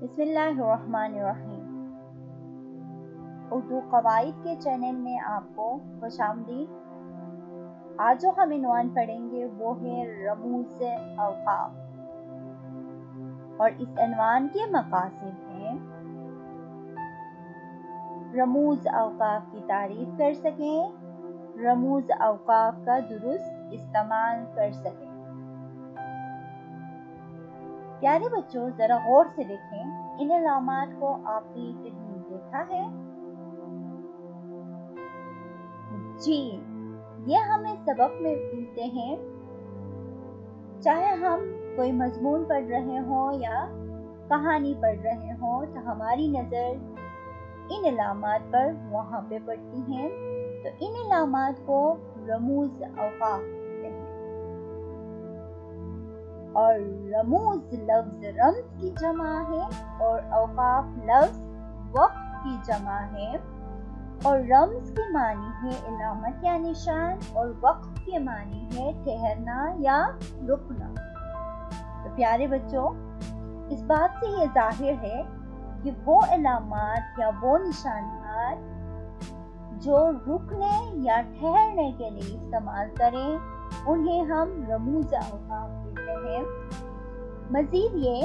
بسم اللہ الرحمن الرحیم۔ اردو قواعد کے چینل میں آپ کو خوش آمدید۔ آج جو ہم عنوان پڑھیں گے وہ ہے رموز اوقاف، اور اس عنوان کے مقاصد ہیں رموز اوقاف کی تعریف کر سکیں، رموز اوقاف کا درست استعمال کر سکیں۔ پیارے بچوں، ذرا غور سے دیکھیں، ان علامات کو آپ نے کہیں دیکھا ہے؟ جی، یہ ہمیں سبق میں ملتے ہیں۔ چاہے ہم کوئی مضمون پڑھ رہے ہوں یا کہانی پڑھ رہے ہوں تو ہماری نظر ان علامات پر وہاں پہ پڑتی ہیں، تو ان علامات کو رموز اوقاف کہتے ہیں۔ اور رموز لفظ رمز کی جمع ہے، اور اوقاف لفظ وقت کی جمع ہے، اور رمز کی معنی ہے علامت یا نشان، اور وقت کے معنی ہے ٹھہرنا یا رکنا۔ تو پیارے بچوں، اس بات سے یہ ظاہر ہے کہ وہ علامات یا وہ نشانات جو رکنے یا ٹھہرنے کے لیے استعمال کریں انہیں ہم رموز اوقاف کہتے ہیں۔ مزید یہ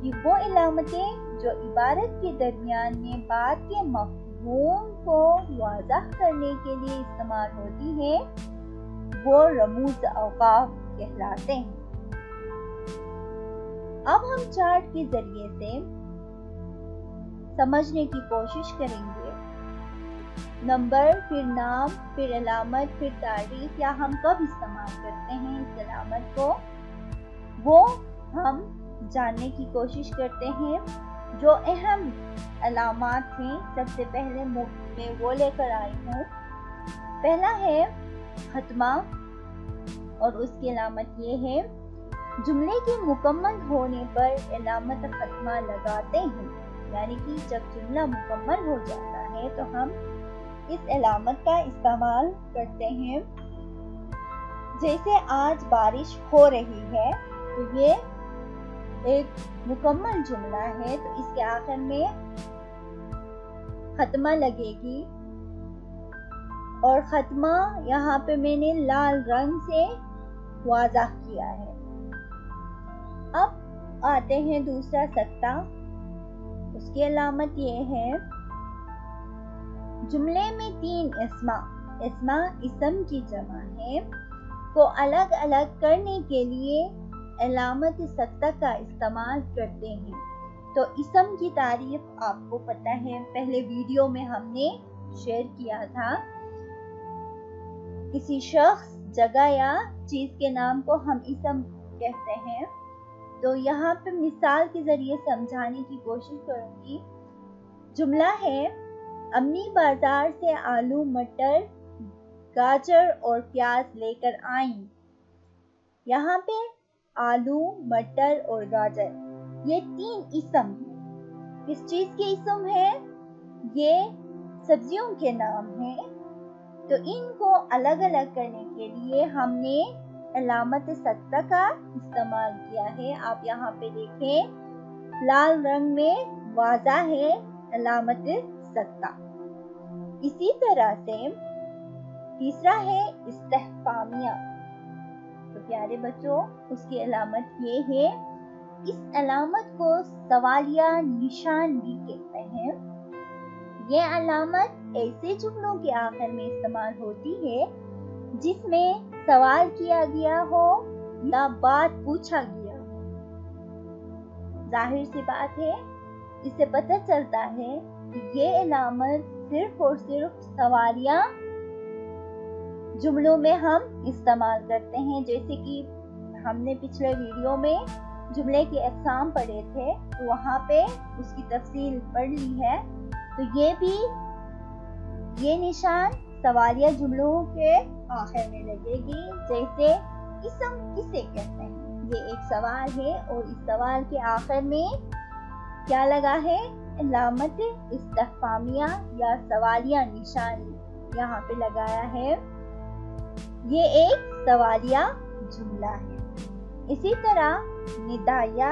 کہ وہ علامتیں جو عبارت کے درمیان میں بات کے مفہوم کو واضح کرنے کے لیے استعمال ہوتی ہیں وہ رموز اوقاف کہلاتے ہیں۔ اب ہم چارٹ کے ذریعے سے سمجھنے کی کوشش کریں گے۔ نمبر، پھر نام، پھر علامت، پھر تعریف یا ہم کب استعمال کرتے ہیں اس علامت کو، وہ ہم جاننے کی کوشش کرتے ہیں۔ جو اہم علامات ہیں سب سے پہلے میں وہ لے کر آئی ہوں۔ پہلا ہے ختمہ، اور اس کی علامت یہ ہے جملے کے مکمل ہونے پر علامت ختمہ لگاتے ہیں، یعنی کہ جب جملہ مکمل ہو جاتا ہے تو ہم اس علامت کا استعمال کرتے ہیں۔ جیسے آج بارش ہو رہی ہے تو یہ ایک مکمل جملہ ہے، تو اس کے آخر میں ختمہ لگے گی، اور ختمہ یہاں پہ میں نے لال رنگ سے واضح کیا ہے۔ اب آتے ہیں دوسرا سکتہ، اس کی علامت یہ ہے جملے میں 3 اسما اسم کی جمع ہے کو الگ الگ کرنے کے لیے علامت سکتہ کا استعمال کرتے ہیں۔ تو اسم کی تعریف آپ کو پتہ ہے، پہلے ویڈیو میں ہم نے شیئر کیا تھا۔ کسی شخص، جگہ یا چیز کے نام کو ہم اسم کہتے ہیں۔ تو یہاں پہ مثال کے ذریعے سمجھانے کی کوشش کروں گی۔ جملہ ہے امی بازار سے آلو، مٹر، گاجر اور پیاز لے کر آئیں۔ یہاں پہ آلو، مٹر اور گاجر یہ 3 اسم کس چیز کے اسم ہیں؟ یہ سبزیوں کے نام ہیں۔ تو ان کو الگ الگ کرنے کے لیے ہم نے علامت سکتہ کا استعمال کیا ہے۔ آپ یہاں پہ دیکھیں، لال رنگ میں واضح ہے علامت سکتہ۔ اسی طرح سے تیسرا ہے استفہامیہ۔ تو پیارے بچوں، اس کی علامت یہ ہے، اس علامت کو سوالیہ نشان بھی کہتے ہیں۔ یہ علامت ایسے جملوں کے آخر میں استعمال ہوتی ہے جس میں سوال کیا گیا ہو یا بات پوچھا گیا ہو۔ ظاہر سی بات ہے، اس سے پتہ چلتا ہے کہ یہ علامت صرف اور صرف سوالیہ جملوں میں ہم استعمال کرتے ہیں۔ جیسے کہ ہم نے پچھلے ویڈیو میں جملے کے اقسام پڑھے تھے، تو وہاں پہ اس کی تفصیل پڑھ لی ہے۔ تو یہ نشان سوالیہ جملوں کے آخر میں لگے گی۔ جیسے اسم کسے کہتے ہیں، یہ ایک سوال ہے، اور اس سوال کے آخر میں کیا لگا ہے؟ علامت استفہامیہ یا سوالیہ نشان یہاں پہ لگایا ہے۔ یہ ایک سوالیہ جملہ ہے۔ اسی طرح ندائیہ